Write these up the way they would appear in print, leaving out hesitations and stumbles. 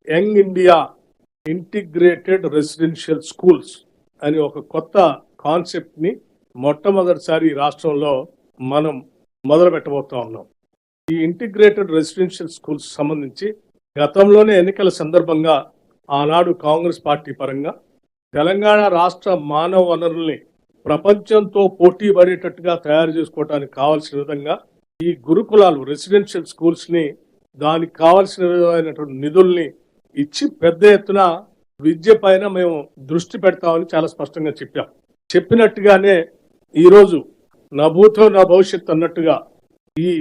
Young India integrated residential schools అని ఒక కొత్త కాన్సెప్ట్ని మొట్టమొదటిసారి రాష్ట్రంలో మనం మొదలు పెట్టబోతా ఉన్నాం. ఈ ఇంటిగ్రేటెడ్ రెసిడెన్షియల్ స్కూల్స్ సంబంధించి గతంలోనే ఎన్నికల సందర్భంగా ఆనాడు కాంగ్రెస్ పార్టీ పరంగా తెలంగాణ రాష్ట్ర మానవ వనరుల్ని ప్రపంచంతో పోటీ పడేటట్టుగా తయారు చేసుకోవడానికి కావాల్సిన విధంగా ఈ గురుకులాలు రెసిడెన్షియల్ స్కూల్స్ ని దానికి కావాల్సిన విధమైనటువంటి నిధుల్ని ఇచ్చి పెద్ద ఎత్తున విద్య పైన మేము దృష్టి పెడతామని చాలా స్పష్టంగా చెప్పినట్టుగానే ఈరోజు నా భూతో నా భవిష్యత్ అన్నట్టుగా ఈ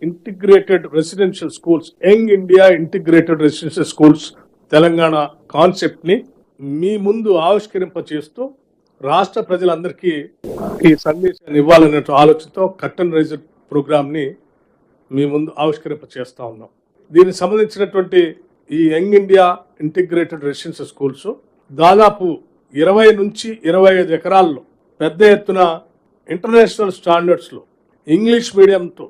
integrated residential schools young India integrated residential schools Telangana concept ని మీ ముందు ఆవిష్కరింప చేస్తూ రాష్ట్ర ప్రజలందరికీ ఈ సందేశాన్ని ఇవ్వాలనే ఆలోచనతో కర్టన్ రైజర్ ప్రోగ్రామ్ ని మీ ముందు ఆవిష్కరింప చేస్తా ఉన్నాం. దీనికి సంబంధించినటువంటి ఈ young India integrated residential schools దాదాపు 20 నుంచి 25 ఎకరాల్లో పెద్ద ఎత్తున ఇంటర్నేషనల్ స్టాండర్డ్స్లో ఇంగ్లీష్ మీడియంతో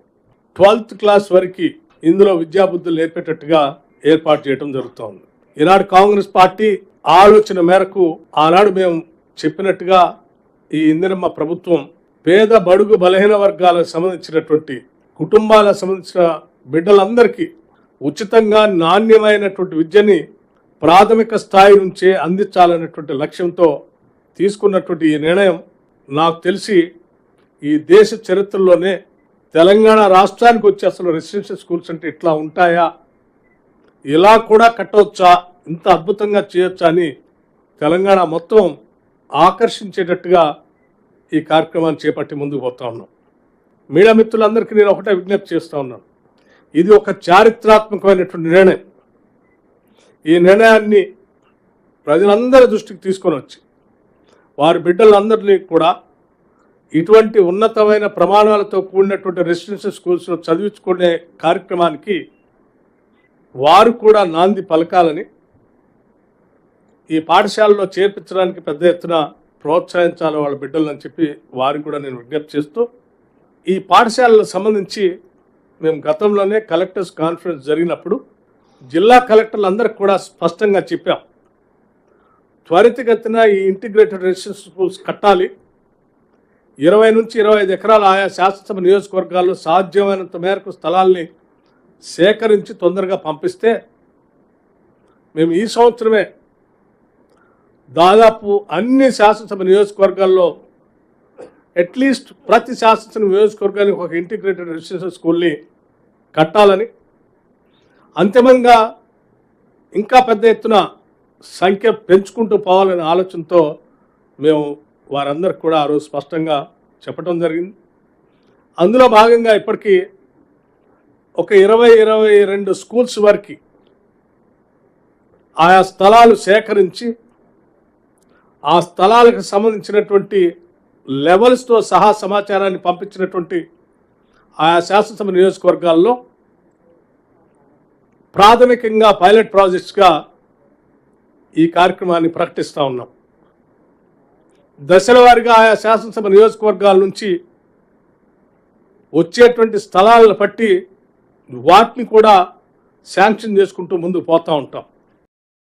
12th క్లాస్ వరకు ఇందులో విద్యాబుద్ధులు నేర్పేటట్టుగా ఏర్పాటు చేయడం జరుగుతోంది. ఈనాడు కాంగ్రెస్ పార్టీ ఆలోచన మేరకు ఆనాడు మేము చెప్పినట్టుగా ఈ ఇందిరమ్మ ప్రభుత్వం పేద బడుగు బలహీన వర్గాలకు సంబంధించినటువంటి కుటుంబాలకు సంబంధించిన బిడ్డలందరికీ ఉచితంగా నాణ్యమైనటువంటి విద్యని ప్రాథమిక స్థాయి నుంచే అందించాలనేటువంటి లక్ష్యంతో తీసుకున్నటువంటి ఈ నిర్ణయం నాకు తెలిసి ఈ దేశ చరిత్రలోనే తెలంగాణ రాష్ట్రానికి వచ్చి అసలు రెసిడెన్షియల్ స్కూల్స్ అంటే ఇట్లా ఉంటాయా, ఇలా కూడా కట్టవచ్చా, ఇంత అద్భుతంగా చేయొచ్చా అని తెలంగాణ మొత్తం ఆకర్షించేటట్టుగా ఈ కార్యక్రమాన్ని చేపట్టి ముందుకు పోతా ఉన్నాం. మీడియా మిత్రులందరికీ నేను ఒకటే విజ్ఞప్తి చేస్తూ ఉన్నాను, ఇది ఒక చారిత్రాత్మకమైనటువంటి నిర్ణయం. ఈ నిర్ణయాన్ని ప్రజలందరి దృష్టికి తీసుకొని వచ్చి వారి బిడ్డలందరినీ కూడా ఇటువంటి ఉన్నతమైన ప్రమాణాలతో కూడినటువంటి రెసిడెన్షియల్ స్కూల్స్లో చదివించుకునే కార్యక్రమానికి వారు కూడా నాంది పలకాలని, ఈ పాఠశాలలో చేర్పించడానికి పెద్ద ఎత్తున ప్రోత్సహించాలి వాళ్ళ బిడ్డలని చెప్పి వారికి కూడా నేను విజ్ఞప్తి చేస్తూ, ఈ పాఠశాలకు సంబంధించి మేము గతంలోనే కలెక్టర్స్ కాన్ఫరెన్స్ జరిగినప్పుడు జిల్లా కలెక్టర్లందరికీ కూడా స్పష్టంగా చెప్పాం, త్వరితగతిన ఈ ఇంటిగ్రేటెడ్ రెసిడెన్షియల్ స్కూల్స్ కట్టాలి. 20 నుంచి 25 ఎకరాలు ఆయా శాసనసభ నియోజకవర్గాల్లో సాధ్యమైనంత మేరకు స్థలాల్ని సేకరించి తొందరగా పంపిస్తే మేము ఈ సంవత్సరమే దాదాపు అన్ని శాసనసభ నియోజకవర్గాల్లో అట్లీస్ట్ ప్రతి శాసనసభ నియోజకవర్గానికి ఒక ఇంటిగ్రేటెడ్ రెసిడెన్షియల్ స్కూల్ని కట్టాలని, అంతిమంగా ఇంకా పెద్ద ఎత్తున సంఖ్య పెంచుకుంటూ పోవాలనే ఆలోచనతో మేము వారందరికి కూడా ఆ రోజు స్పష్టంగా చెప్పడం జరిగింది. అందులో భాగంగా ఇప్పటికీ ఒక 20-22 స్కూల్స్ వరకు ఆయా స్థలాలు సేకరించి ఆ స్థలాలకు సంబంధించినటువంటి లెవెల్స్తో సహా సమాచారాన్ని పంపించినటువంటి ఆయా శాసనసభ నియోజకవర్గాల్లో ప్రాథమికంగా పైలట్ ప్రాజెక్ట్స్గా ఈ కార్యక్రమాన్ని ప్రకటిస్తూ ఉన్నాం. దశల వారీగా ఆయా శాసనసభ నియోజకవర్గాల నుంచి వచ్చేటువంటి స్థలాలను బట్టి వాటిని కూడా శాంక్షన్ చేసుకుంటూ ముందుకు పోతూ ఉంటాం.